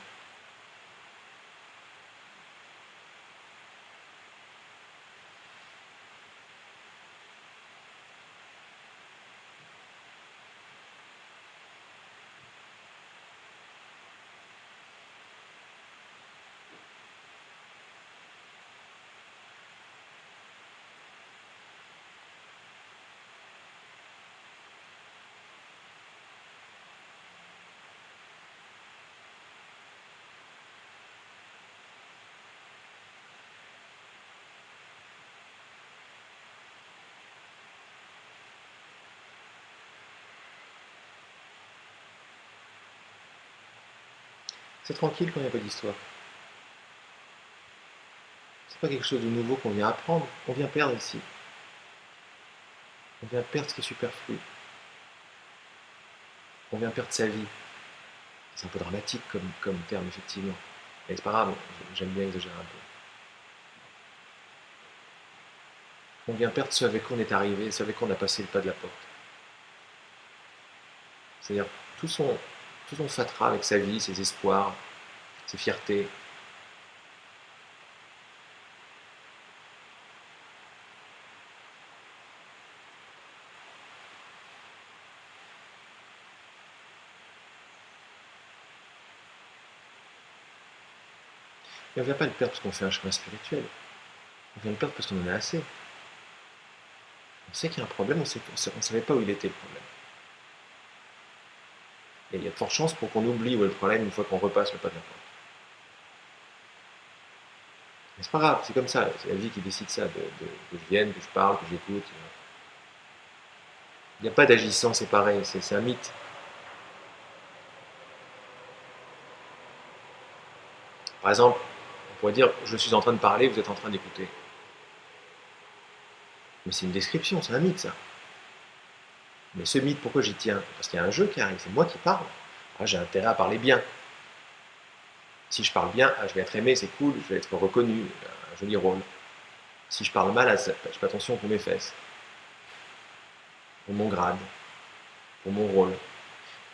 C'est tranquille quand il n'y a pas d'histoire. C'est pas quelque chose de nouveau qu'on vient apprendre, on vient perdre ici. On vient perdre ce qui est superflu. On vient perdre sa vie. C'est un peu dramatique comme terme, effectivement. Mais c'est pas grave, j'aime bien exagérer un peu. On vient perdre ce avec quoi on est arrivé, ce avec quoi on a passé le pas de la porte. C'est-à-dire tout son fatras avec sa vie, ses espoirs, ses fiertés. Et on ne vient pas le perdre parce qu'on fait un chemin spirituel. On vient le perdre parce qu'on en a assez. On sait qu'il y a un problème, on ne savait pas où il était le problème. Et il y a de fortes chances pour qu'on oublie où est le problème une fois qu'on repasse le pas de la porte. Mais c'est pas grave, c'est comme ça, c'est la vie qui décide ça, que je vienne, que je parle, que j'écoute. Il n'y a pas d'agissant séparé, c'est un mythe. Par exemple, on pourrait dire je suis en train de parler, vous êtes en train d'écouter. Mais c'est une description, c'est un mythe ça. Mais ce mythe, pourquoi j'y tiens? Parce qu'il y a un jeu qui arrive, c'est moi qui parle. Ah, j'ai intérêt à parler bien. Si je parle bien, ah, je vais être aimé, c'est cool, je vais être reconnu, un joli rôle. Si je parle mal, ah, je fais attention pour mes fesses, pour mon grade, pour mon rôle.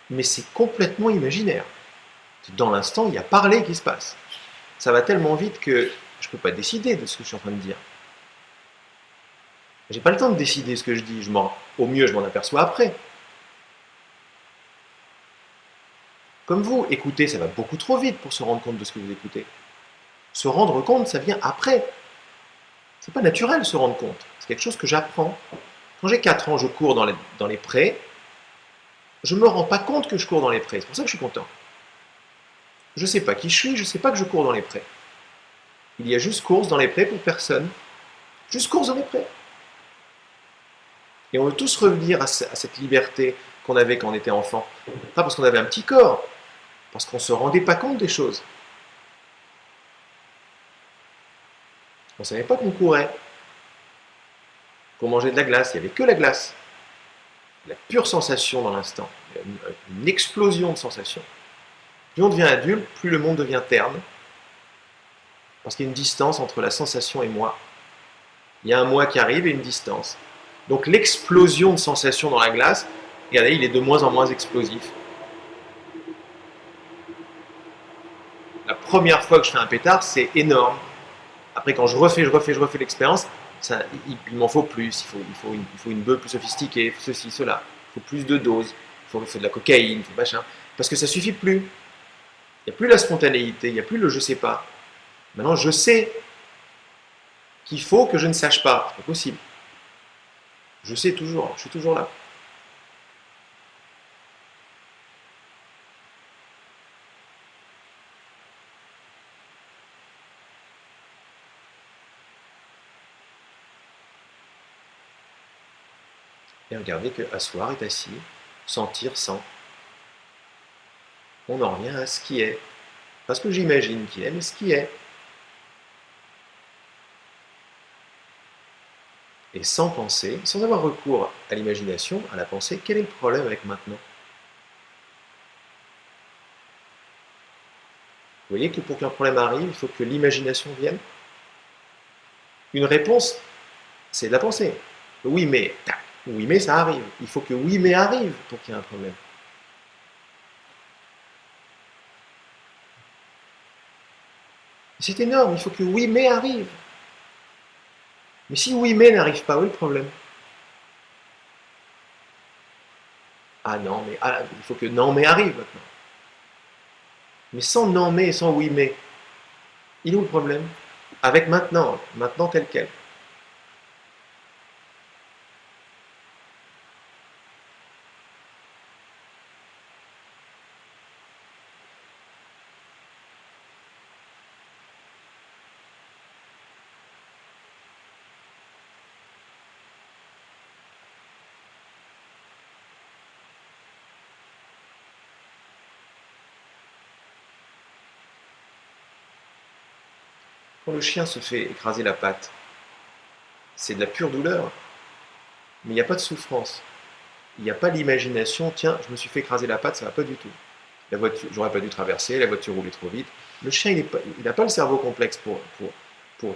Mais c'est complètement imaginaire. Dans l'instant, il y a parler qui se passe. Ça va tellement vite que je ne peux pas décider de ce que je suis en train de dire. J'ai pas le temps de décider ce que je dis. Au mieux, je m'en aperçois après. Comme vous, écouter, ça va beaucoup trop vite pour se rendre compte de ce que vous écoutez. Se rendre compte, ça vient après. C'est pas naturel se rendre compte. C'est quelque chose que j'apprends. Quand j'ai 4 ans, je cours dans les prés. Je ne me rends pas compte que je cours dans les prés. C'est pour ça que je suis content. Je ne sais pas qui je suis, je ne sais pas que je cours dans les prés. Il y a juste course dans les prés pour personne. Juste course dans les prés. Et on veut tous revenir à cette liberté qu'on avait quand on était enfant. Pas parce qu'on avait un petit corps, parce qu'on ne se rendait pas compte des choses. On ne savait pas qu'on courait, qu'on mangeait de la glace, il n'y avait que la glace. La pure sensation dans l'instant, une explosion de sensations. Plus on devient adulte, plus le monde devient terne, parce qu'il y a une distance entre la sensation et moi. Il y a un moi qui arrive et une distance. Donc l'explosion de sensations dans la glace, regardez, il est de moins en moins explosif. La première fois que je fais un pétard, c'est énorme. Après, quand je refais l'expérience, il m'en faut plus. Il faut une bœuf plus sophistiquée, ceci, cela. Il faut plus de doses. Il faut de la cocaïne, il faut machin. Parce que ça suffit plus. Il n'y a plus la spontanéité, il n'y a plus le je sais pas. Maintenant, je sais qu'il faut que je ne sache pas. C'est pas possible. Je sais toujours, je suis toujours là. Et regardez que asseoir est assis, sentir sans. On en revient à ce qui est. Pas ce que j'imagine qui est, mais ce qui est. Et sans penser, sans avoir recours à l'imagination, à la pensée, quel est le problème avec maintenant? Vous voyez que pour qu'un problème arrive, il faut que l'imagination vienne. Une réponse, c'est de la pensée. Oui, mais, tac, oui, mais ça arrive. Il faut que oui, mais arrive pour qu'il y ait un problème. C'est énorme, il faut que oui, mais arrive. Mais si oui, mais n'arrive pas, où est le problème? Ah non, mais il faut que non, mais arrive maintenant. Mais sans non, mais, sans oui, mais, il est où le problème? Avec maintenant, maintenant tel quel. Quand le chien se fait écraser la patte, c'est de la pure douleur, mais il n'y a pas de souffrance. Il n'y a pas l'imagination, tiens, je me suis fait écraser la patte, ça va pas du tout. La voiture, j'aurais pas dû traverser, la voiture roulait trop vite. Le chien, il n'a pas le cerveau complexe pour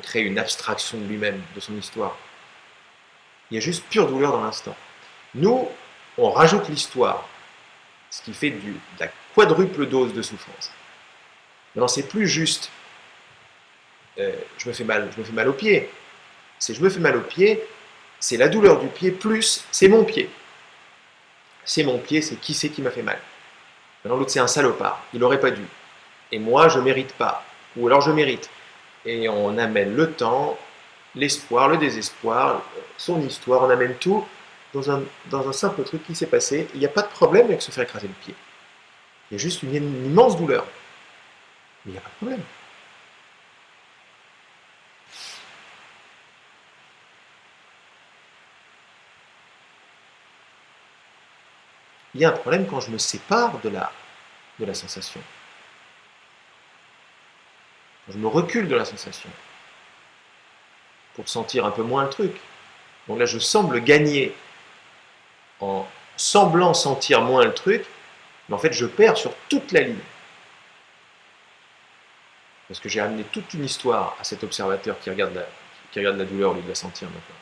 créer une abstraction de lui-même, de son histoire. Il y a juste pure douleur dans l'instant. Nous, on rajoute l'histoire, ce qui fait de la quadruple dose de souffrance. Maintenant, c'est plus juste je me fais mal au pied. Je me fais mal au pied, c'est la douleur du pied plus c'est mon pied. C'est mon pied, c'est qui m'a fait mal. Maintenant, l'autre, c'est un salopard, il n'aurait pas dû. Et moi, je ne mérite pas. Ou alors je mérite. Et on amène le temps, l'espoir, le désespoir, son histoire, on amène tout dans un simple truc qui s'est passé. Il n'y a pas de problème avec se faire écraser le pied. Il y a juste une immense douleur. Mais il n'y a pas de problème. Il y a un problème quand je me sépare de la sensation. Quand je me recule de la sensation pour sentir un peu moins le truc. Donc là, je semble gagner en semblant sentir moins le truc, mais en fait, je perds sur toute la ligne. Parce que j'ai amené toute une histoire à cet observateur qui regarde la douleur au lieu de la sentir maintenant.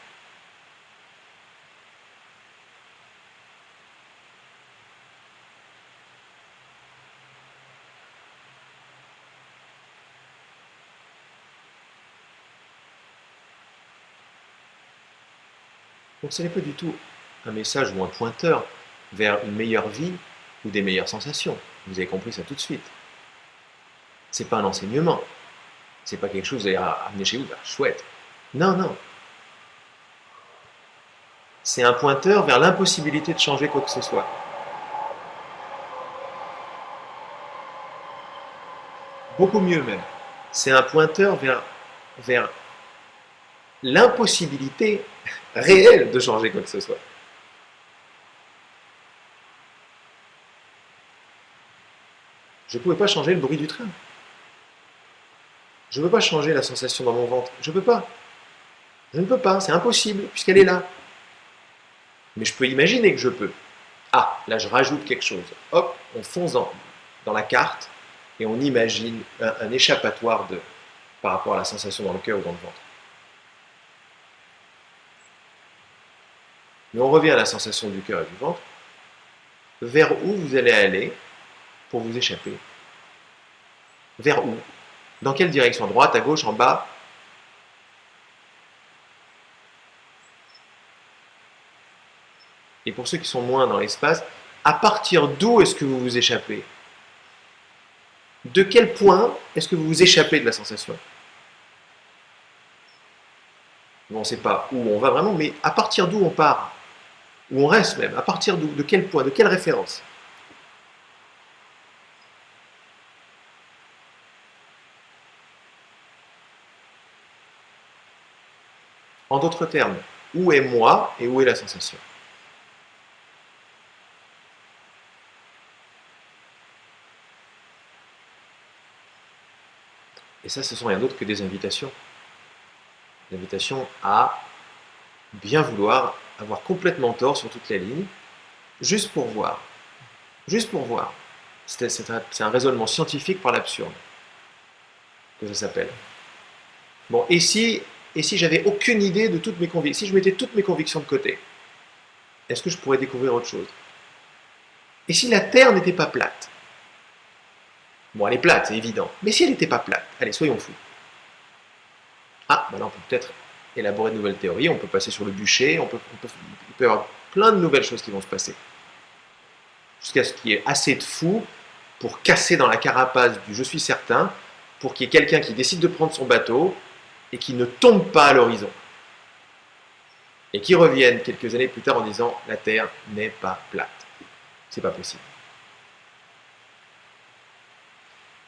Donc ce n'est pas du tout un message ou un pointeur vers une meilleure vie ou des meilleures sensations. Vous avez compris ça tout de suite. C'est pas un enseignement. C'est pas quelque chose que vous allez amener chez vous, bah, chouette. Non, non. C'est un pointeur vers l'impossibilité de changer quoi que ce soit. Beaucoup mieux même. C'est un pointeur vers l'impossibilité réelle de changer quoi que ce soit. Je ne pouvais pas changer le bruit du train. Je ne peux pas changer la sensation dans mon ventre. Je ne peux pas. Je ne peux pas, c'est impossible, puisqu'elle est là. Mais je peux imaginer que je peux. Ah, là je rajoute quelque chose. Hop, on fonce dans la carte et on imagine un échappatoire par rapport à la sensation dans le cœur ou dans le ventre. Mais on revient à la sensation du cœur et du ventre. Vers où vous allez aller pour vous échapper? Vers où? Dans quelle direction? À droite, à gauche, en bas? Et pour ceux qui sont moins dans l'espace, à partir d'où est-ce que vous vous échappez? De quel point est-ce que vous vous échappez de la sensation? On ne sait pas où on va vraiment, mais à partir d'où on part? Où on reste même? À partir d'où? De quel point? De quelle référence? En d'autres termes, où est moi et où est la sensation? Et ça, ce sont rien d'autre que des invitations. Des invitations à bien vouloir avoir complètement tort sur toute la ligne, juste pour voir. Juste pour voir. C'est un raisonnement scientifique par l'absurde, que ça s'appelle. Bon, et si j'avais aucune idée de toutes mes convictions, si je mettais toutes mes convictions de côté, est-ce que je pourrais découvrir autre chose? Et si la Terre n'était pas plate? Bon, elle est plate, c'est évident. Mais si elle n'était pas plate, allez, soyons fous. Ah, ben là, on peut peut-être élaborer de nouvelles théories, on peut passer sur le bûcher, il peut y avoir plein de nouvelles choses qui vont se passer. Jusqu'à ce qu'il y ait assez de fous pour casser dans la carapace du je suis certain, pour qu'il y ait quelqu'un qui décide de prendre son bateau et qui ne tombe pas à l'horizon. Et qui revienne quelques années plus tard en disant la Terre n'est pas plate. C'est pas possible.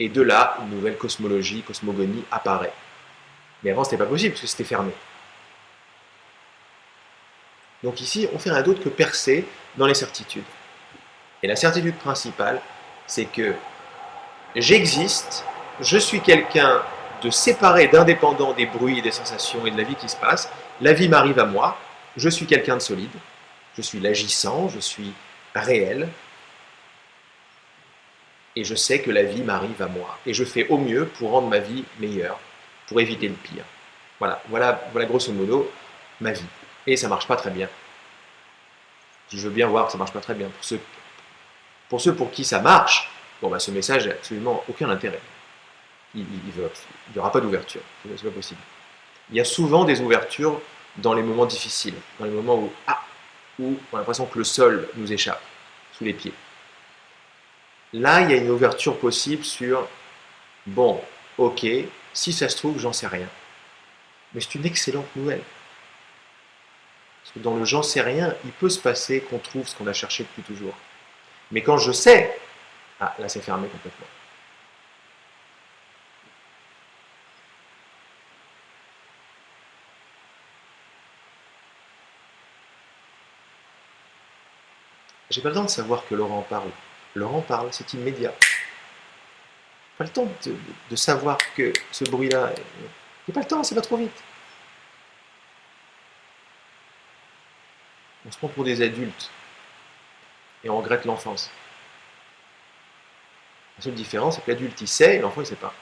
Et de là, une nouvelle cosmologie, cosmogonie apparaît. Mais avant, c'était pas possible parce que c'était fermé. Donc ici, on fait rien d'autre que percer dans les certitudes. Et la certitude principale, c'est que j'existe, je suis quelqu'un de séparer, d'indépendant des bruits et des sensations et de la vie qui se passe. La vie m'arrive à moi, je suis quelqu'un de solide, je suis l'agissant, je suis réel, et je sais que la vie m'arrive à moi. Et je fais au mieux pour rendre ma vie meilleure, pour éviter le pire. Voilà grosso modo ma vie. Et ça marche pas très bien. Si je veux bien voir que ça marche pas très bien. Pour ceux pour qui ça marche, bon bah ce message n'a absolument aucun intérêt. Il n'y aura pas d'ouverture, c'est pas possible. Il y a souvent des ouvertures dans les moments difficiles, dans les moments où on a l'impression que le sol nous échappe sous les pieds. Là, il y a une ouverture possible sur, bon, ok, si ça se trouve, j'en sais rien. Mais c'est une excellente nouvelle. Parce que dans le j'en sais rien, il peut se passer qu'on trouve ce qu'on a cherché depuis toujours. Mais quand je sais, là c'est fermé complètement. J'ai pas le temps de savoir que Laurent parle. Laurent parle, c'est immédiat. Pas le temps de savoir que ce bruit-là. J'ai pas le temps, ça va trop vite. On se prend pour des adultes et on regrette l'enfance. La seule différence, c'est que l'adulte il sait et l'enfant il sait pas.